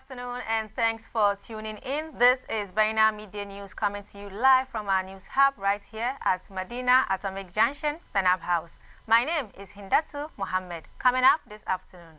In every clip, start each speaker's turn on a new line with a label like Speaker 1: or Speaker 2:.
Speaker 1: afternoon and thanks for tuning in. This is Baina Media News coming to you live from our news hub right here at Medina Atomic Junction, Penab House. My name is Hindatu Mohammed. Coming up this afternoon.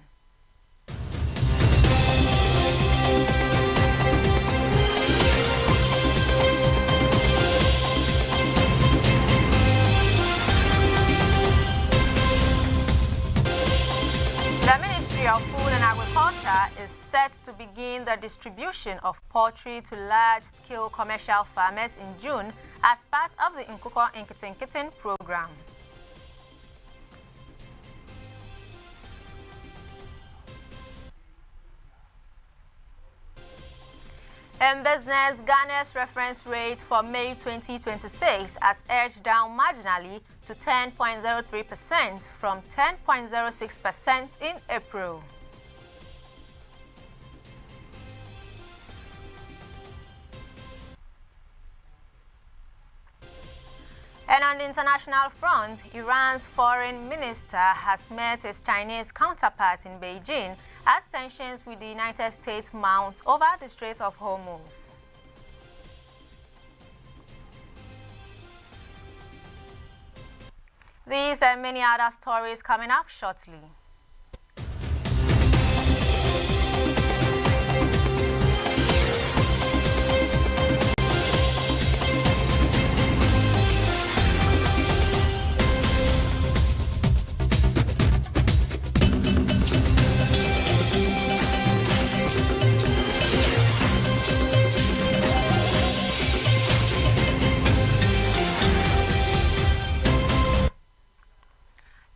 Speaker 1: The Ministry of Food and Agriculture is set to begin the distribution of poultry to large-scale commercial farmers in June as part of the Nkukor Nketenketen program. In business, Ghana's reference rate for May 2026 has edged down marginally to 10.03% from 10.06% in April. And on the international front, Iran's foreign minister has met his Chinese counterpart in Beijing as tensions with the United States mount over the Strait of Hormuz. These and many other stories coming up shortly.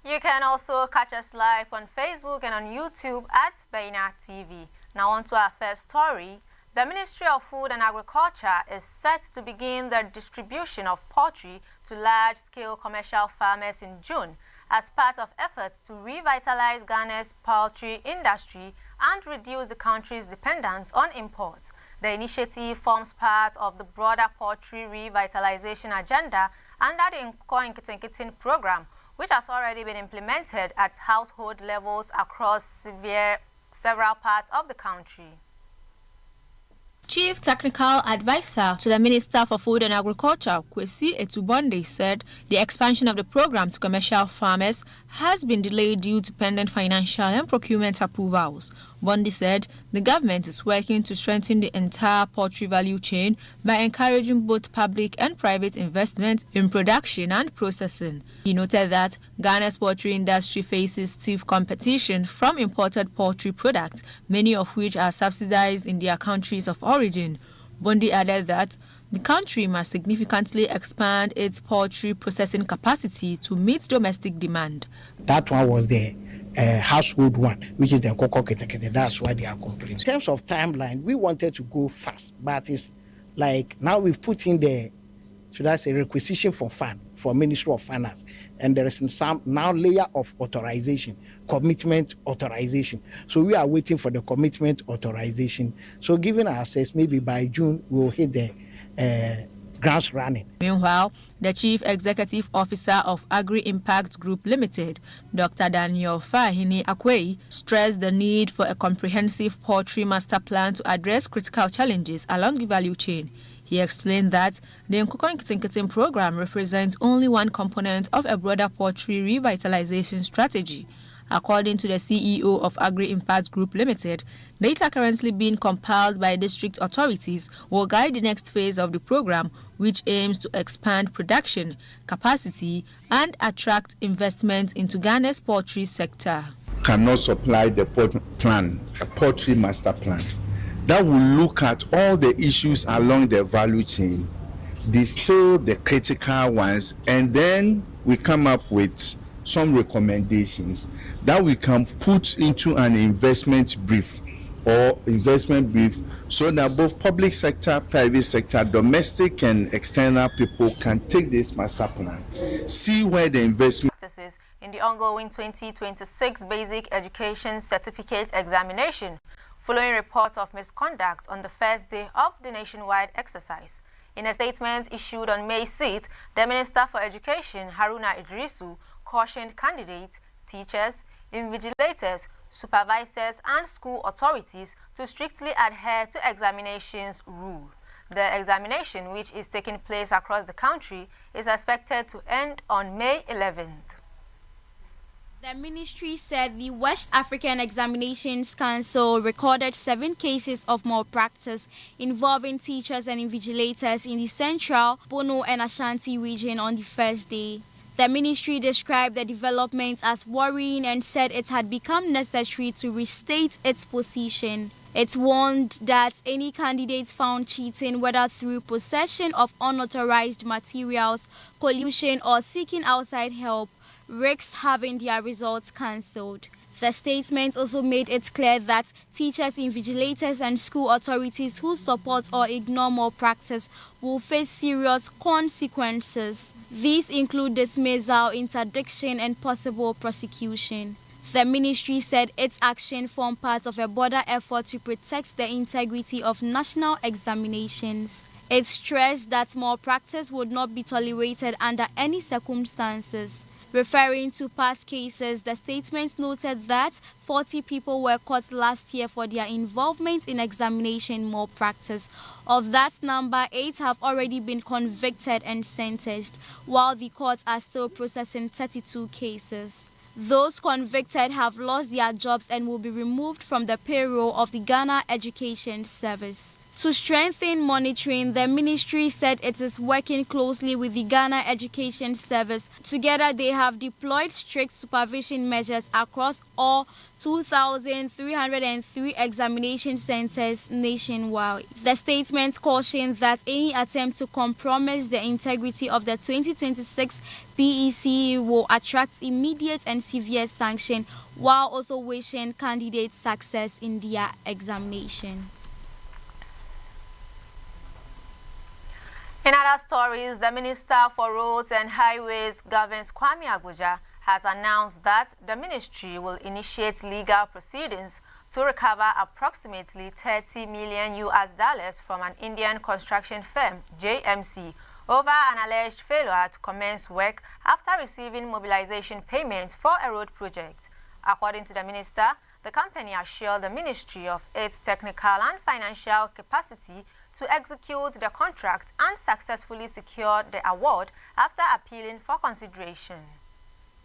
Speaker 1: You can also catch us live on Facebook and on YouTube at Baina TV. Now on to our first story. The Ministry of Food and Agriculture is set to begin the distribution of poultry to large-scale commercial farmers in June as part of efforts to revitalize Ghana's poultry industry and reduce the country's dependence on imports. The initiative forms part of the broader poultry revitalization agenda under the Nkukor Nketenketen program, which has already been implemented at household levels across several parts of the country.
Speaker 2: Chief Technical Advisor to the Minister for Food and Agriculture, Kwesi Etubonde, said the expansion of the program to commercial farmers has been delayed due to pending financial and procurement approvals. Bondi said the government is working to strengthen the entire poultry value chain by encouraging both public and private investment in production and processing. He noted that Ghana's poultry industry faces stiff competition from imported poultry products, many of which are subsidized in their countries of origin. Bondi added that the country must significantly expand its poultry processing capacity to meet domestic demand.
Speaker 3: That one was the household one, which is the Nkukor Nketenketen. That's why they are complaining. In terms of timeline, we wanted to go fast, but it's like now we've put in the, should I say, requisition for fund for Ministry of Finance, and there is some now layer of authorization, commitment authorization. So we are waiting for the commitment authorization. So given our access, maybe by June we'll hit the grants running.
Speaker 2: Meanwhile, the Chief Executive Officer of Agri Impact Group Limited, Dr. Daniel Fahini Akwei, stressed the need for a comprehensive poultry master plan to address critical challenges along the value chain. He explained that the Nkukor Nketenketen program represents only one component of a broader poultry revitalization strategy. According to the CEO of Agri Impact Group Limited, data currently being compiled by district authorities will guide the next phase of the program, which aims to expand production capacity and attract investment into Ghana's poultry sector.
Speaker 4: Cannot supply the plan, a poultry master plan that will look at all the issues along the value chain, distill the critical ones, and then we come up with some recommendations that we can put into an investment brief so that both public sector, private sector, domestic and external people can take this master plan, see where the investment
Speaker 1: in the ongoing 2026 Basic Education Certificate Examination, following reports of misconduct on the first day of the nationwide exercise. In a statement issued on May 6th, the Minister for Education, Haruna Idrisu, cautioned candidates, teachers, invigilators, supervisors and school authorities to strictly adhere to examinations rule. The examination, which is taking place across the country, is expected to end on May 11th.
Speaker 5: The ministry said the West African Examinations Council recorded 7 cases of malpractice involving teachers and invigilators in the Central, Bono and Ashanti region on the first day. The ministry described the development as worrying and said it had become necessary to restate its position. It warned that any candidates found cheating, whether through possession of unauthorized materials, collusion, or seeking outside help, risks having their results cancelled. The statement also made it clear that teachers, invigilators, and school authorities who support or ignore malpractice will face serious consequences. These include dismissal, interdiction, and possible prosecution. The ministry said its action formed part of a broader effort to protect the integrity of national examinations. It stressed that malpractice would not be tolerated under any circumstances. Referring to past cases, the statement noted that 40 people were caught last year for their involvement in examination malpractice. Of that number, 8 have already been convicted and sentenced, while the courts are still processing 32 cases. Those convicted have lost their jobs and will be removed from the payroll of the Ghana Education Service. To strengthen monitoring, the ministry said it is working closely with the Ghana Education Service. Together, they have deployed strict supervision measures across all 2,303 examination centers nationwide. The statement cautioned that any attempt to compromise the integrity of the 2026 PEC will attract immediate and severe sanction, while also wishing candidates success in their examination.
Speaker 1: In other stories, the Minister for Roads and Highways, Governs Kwame Agbodza, has announced that the ministry will initiate legal proceedings to recover approximately $30 million from an Indian construction firm, JMC, over an alleged failure to commence work after receiving mobilization payments for a road project. According to the minister, the company assured the ministry of its technical and financial capacity to execute the contract and successfully secured the award after appealing for consideration.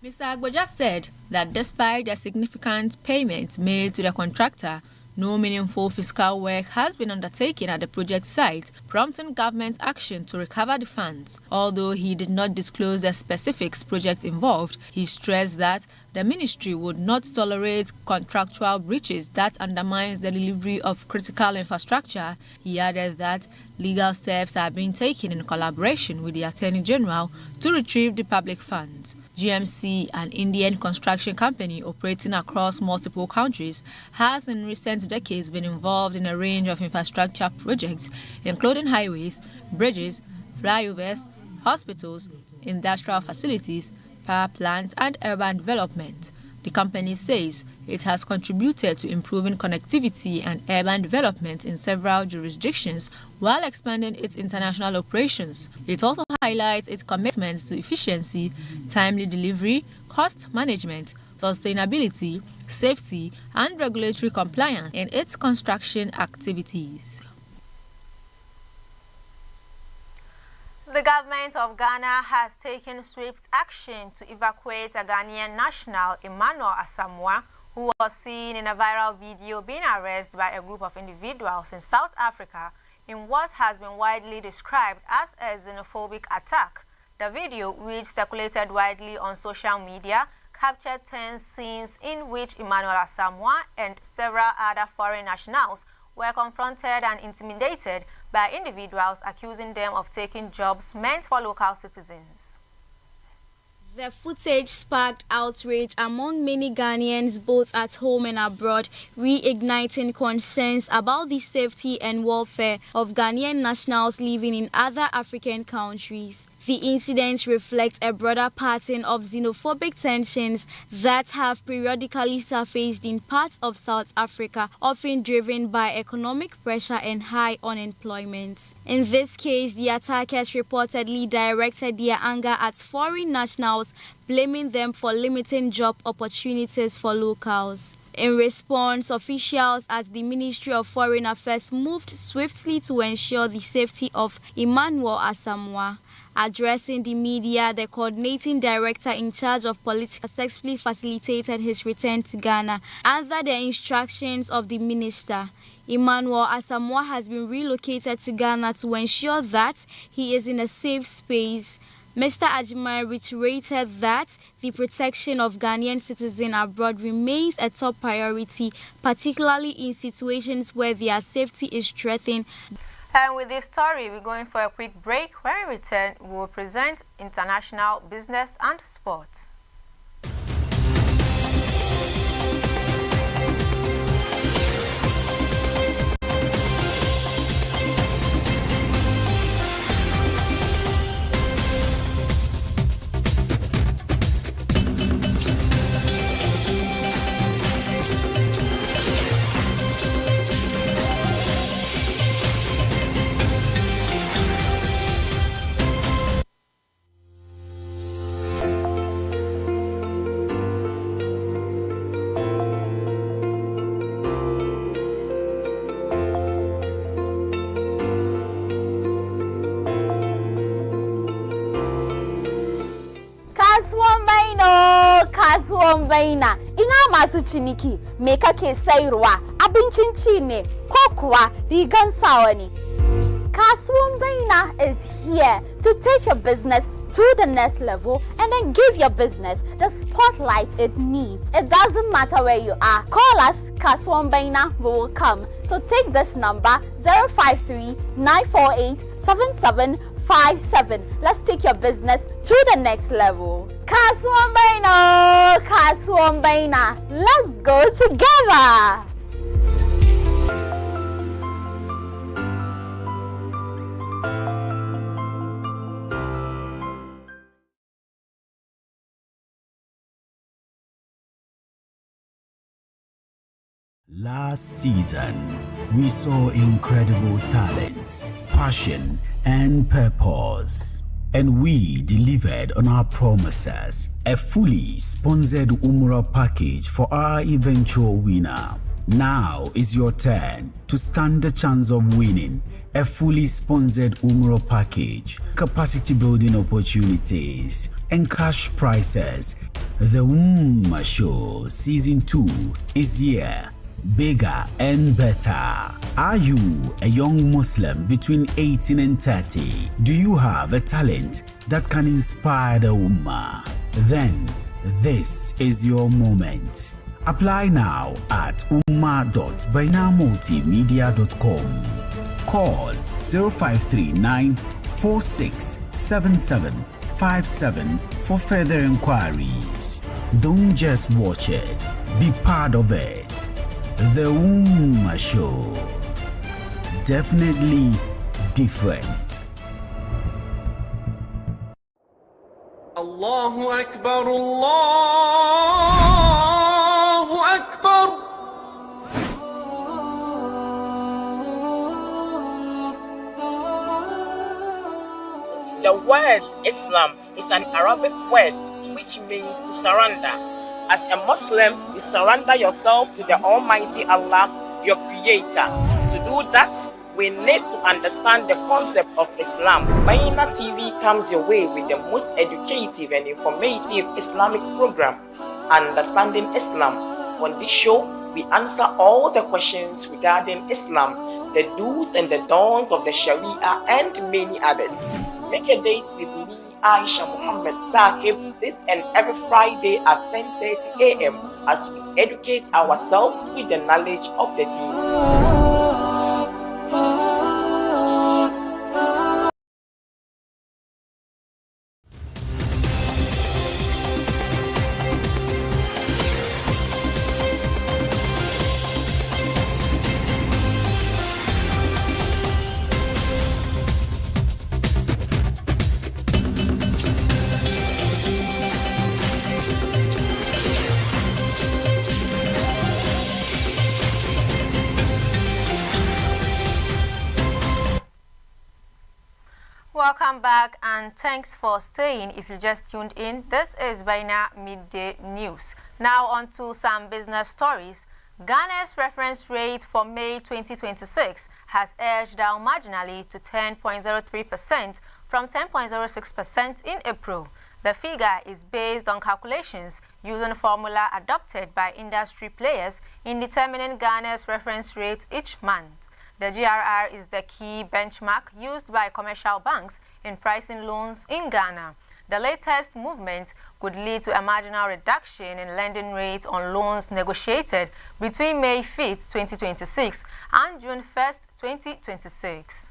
Speaker 2: Mr. Agbodza said that despite the significant payments made to the contractor, no meaningful fiscal work has been undertaken at the project site, prompting government action to recover the funds. Although he did not disclose the specifics project involved, he stressed that the ministry would not tolerate contractual breaches that undermines the delivery of critical infrastructure. He added that legal steps are being taken in collaboration with the Attorney General to retrieve the public funds. GMC, an Indian construction company operating across multiple countries, has in recent decades been involved in a range of infrastructure projects, including highways, bridges, flyovers, hospitals, industrial facilities, power plants, and urban development. The company says it has contributed to improving connectivity and urban development in several jurisdictions while expanding its international operations. It also highlights its commitment to efficiency, timely delivery, cost management, sustainability, safety, and regulatory compliance in its construction activities.
Speaker 1: The government of Ghana has taken swift action to evacuate a Ghanaian national, Emmanuel Asamoah, who was seen in a viral video being arrested by a group of individuals in South Africa in what has been widely described as a xenophobic attack. The video, which circulated widely on social media, captured tense scenes in which Emmanuel Asamoah and several other foreign nationals were confronted and intimidated by individuals accusing them of taking jobs meant for local citizens.
Speaker 5: The footage sparked outrage among many Ghanaians both at home and abroad, reigniting concerns about the safety and welfare of Ghanaian nationals living in other African countries. The incidents reflect a broader pattern of xenophobic tensions that have periodically surfaced in parts of South Africa, often driven by economic pressure and high unemployment. In this case, the attackers reportedly directed their anger at foreign nationals, blaming them for limiting job opportunities for locals. In response, officials at the Ministry of Foreign Affairs moved swiftly to ensure the safety of Emmanuel Asamoah. Addressing the media, the coordinating director in charge of politics successfully facilitated his return to Ghana under the instructions of the minister. Emmanuel Asamoah has been relocated to Ghana to ensure that he is in a safe space. Mr. Agyemang reiterated that the protection of Ghanaian citizens abroad remains a top priority, particularly in situations where their safety is threatened.
Speaker 1: And with this story, we're going for a quick break. When we return, we will present international business and sports.
Speaker 6: Baina ina masu ciniki me kake sayarwa abincin ci ne ko kuwa rigan sawa ne. Kasuwan Baina is here to take your business to the next level and then give your business the spotlight it needs. It doesn't matter where you are. Call us, Kasuwan Baina, we will come. So take this number 053-948-7757. Let's take your business to the next level. Kasuwan Baina, let's go together.
Speaker 7: Last season, we saw incredible talent, passion, and purpose. And we delivered on our promises. A fully sponsored Umrah package for our eventual winner. Now is your turn to stand the chance of winning a fully sponsored Umrah package, capacity building opportunities, and cash prizes. The Ummah Show Season 2 is here. Bigger and better. Are you a young Muslim between 18 and 30? Do you have a talent that can inspire the Ummah? Then this is your moment. Apply now at ummah.bainamultimedia.com. Call 0539-467757 for further inquiries. Don't just watch it, be part of it. The Ummah Show. Definitely different.
Speaker 8: Allahu Akbar, Allahu Akbar.
Speaker 9: The word Islam is an Arabic word which means to surrender. As a Muslim, you surrender yourself to the Almighty Allah, your Creator. To do that, we need to understand the concept of Islam. Baina TV comes your way with the most educative and informative Islamic program, Understanding Islam. On this show, we answer all the questions regarding Islam, the do's and the don'ts of the Sharia, and many others. Make a date with me, Aisha Muhammad Saqib, this and every Friday at 10:30 a.m. as we educate ourselves with the knowledge of the Deen.
Speaker 1: Welcome back and thanks for staying. If you just tuned in, this is Baina Midday News. Now on to some business stories. Ghana's reference rate for May 2026 has edged down marginally to 10.03% from 10.06% in April. The figure is based on calculations using a formula adopted by industry players in determining Ghana's reference rate each month. The GRR is the key benchmark used by commercial banks in pricing loans in Ghana. The latest movement could lead to a marginal reduction in lending rates on loans negotiated between May 5th, 2026 and June 1st, 2026.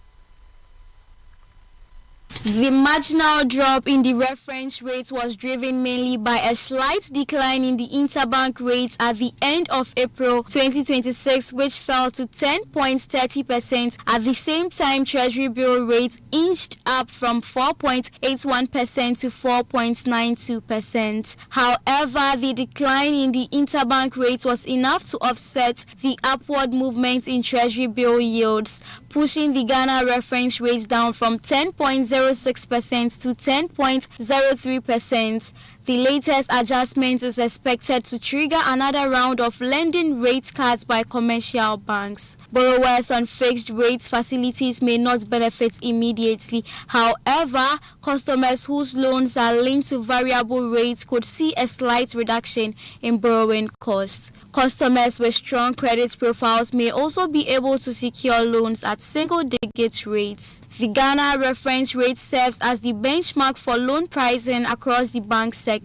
Speaker 5: The marginal drop in the reference rate was driven mainly by a slight decline in the interbank rate at the end of April 2026, which fell to 10.30%. At the same time, Treasury bill rates inched up from 4.81% to 4.92%. However, the decline in the interbank rate was enough to offset the upward movement in Treasury bill yields, pushing the Ghana reference rates down from 10.06% to 10.03%. The latest adjustment is expected to trigger another round of lending rate cuts by commercial banks. Borrowers on fixed rate facilities may not benefit immediately. However, customers whose loans are linked to variable rates could see a slight reduction in borrowing costs. Customers with strong credit profiles may also be able to secure loans at single-digit rates. The Ghana reference rate serves as the benchmark for loan pricing across the bank sector.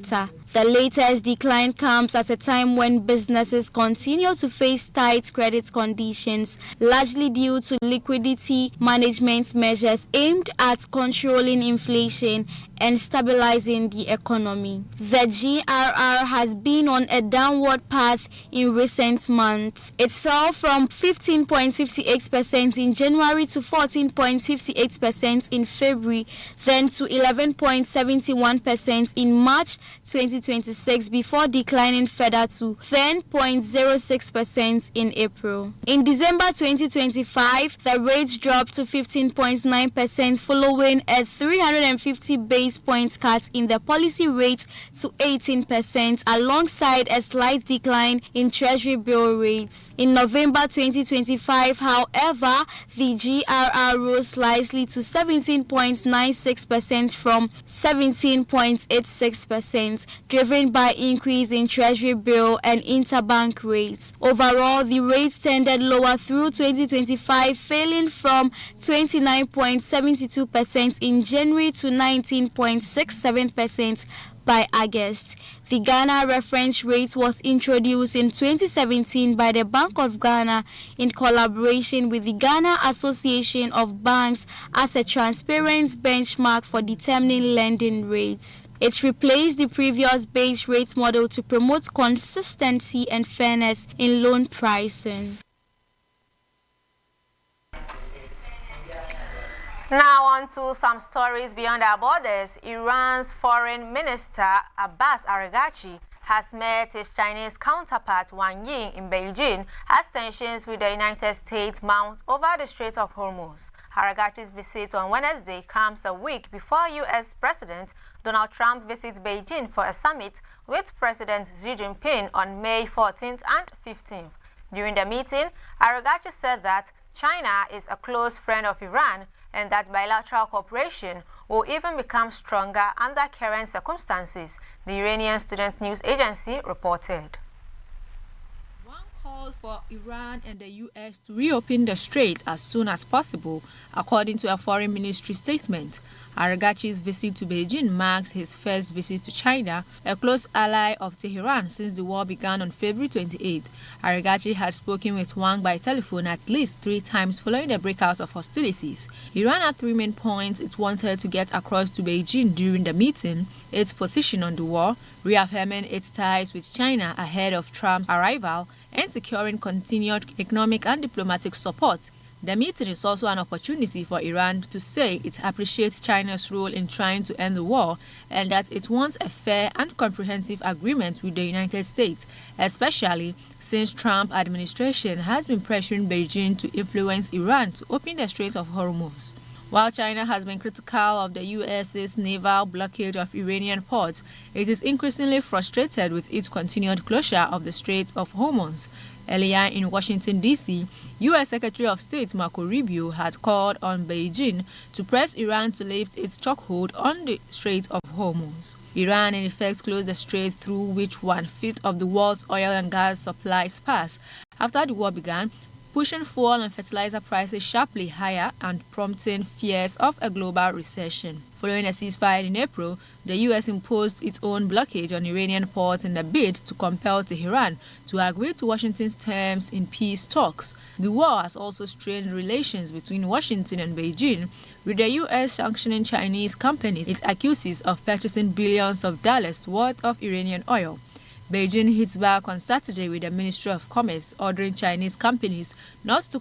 Speaker 5: The latest decline comes at a time when businesses continue to face tight credit conditions, largely due to liquidity management measures aimed at controlling inflation and stabilizing the economy. The GRR has been on a downward path in recent months. It fell from 15.58% in January to 14.58% in February, then to 11.71% in March 2026 before declining further to 10.06% in April. In December 2025, the rate dropped to 15.9% following a 350 base points cut in the policy rate to 18% alongside a slight decline in Treasury bill rates. In November 2025, however, the GRR rose slightly to 17.96% from 17.86%, driven by increase in Treasury bill and interbank rates. Overall, the rates tended lower through 2025, falling from 29.72% in January to 19.67% by August. The Ghana reference rate was introduced in 2017 by the Bank of Ghana in collaboration with the Ghana Association of Banks as a transparent benchmark for determining lending rates. It replaced the previous base rate model to promote consistency and fairness in loan pricing.
Speaker 1: Now on to some stories beyond our borders. Iran's Foreign Minister Abbas Araghchi has met his Chinese counterpart Wang Yi in Beijing as tensions with the United States mount over the Strait of Hormuz. Araghchi's visit on Wednesday comes a week before U.S. President Donald Trump visits Beijing for a summit with President Xi Jinping on May 14th and 15th. During the meeting, Araghchi said that China is a close friend of Iran and that bilateral cooperation will even become stronger under current circumstances, the Iranian Student News Agency reported.
Speaker 2: One called for Iran and the U.S. to reopen the strait as soon as possible, according to a foreign ministry statement. Araghchi's visit to Beijing marks his first visit to China, a close ally of Tehran since the war began on February 28. Araghchi had spoken with Wang by telephone at least 3 times following the breakout of hostilities. Iran had 3 main points it wanted to get across to Beijing during the meeting: its position on the war, reaffirming its ties with China ahead of Trump's arrival, and securing continued economic and diplomatic support. The meeting is also an opportunity for Iran to say it appreciates China's role in trying to end the war and that it wants a fair and comprehensive agreement with the United States, especially since Trump administration has been pressuring Beijing to influence Iran to open the Strait of Hormuz. While China has been critical of the U.S.'s naval blockade of Iranian ports, it is increasingly frustrated with its continued closure of the Strait of Hormuz. Earlier in Washington, D.C., U.S. Secretary of State Marco Rubio had called on Beijing to press Iran to lift its chokehold on the Strait of Hormuz. Iran, in effect, closed the strait through which 1/5 of the world's oil and gas supplies pass after the war began, pushing fuel and fertilizer prices sharply higher and prompting fears of a global recession. Following a ceasefire in April, the U.S. imposed its own blockade on Iranian ports in a bid to compel Tehran to agree to Washington's terms in peace talks. The war has also strained relations between Washington and Beijing, with the U.S. sanctioning Chinese companies it accuses of purchasing billions of dollars worth of Iranian oil. Beijing hits back on Saturday with the Ministry of Commerce ordering Chinese companies not to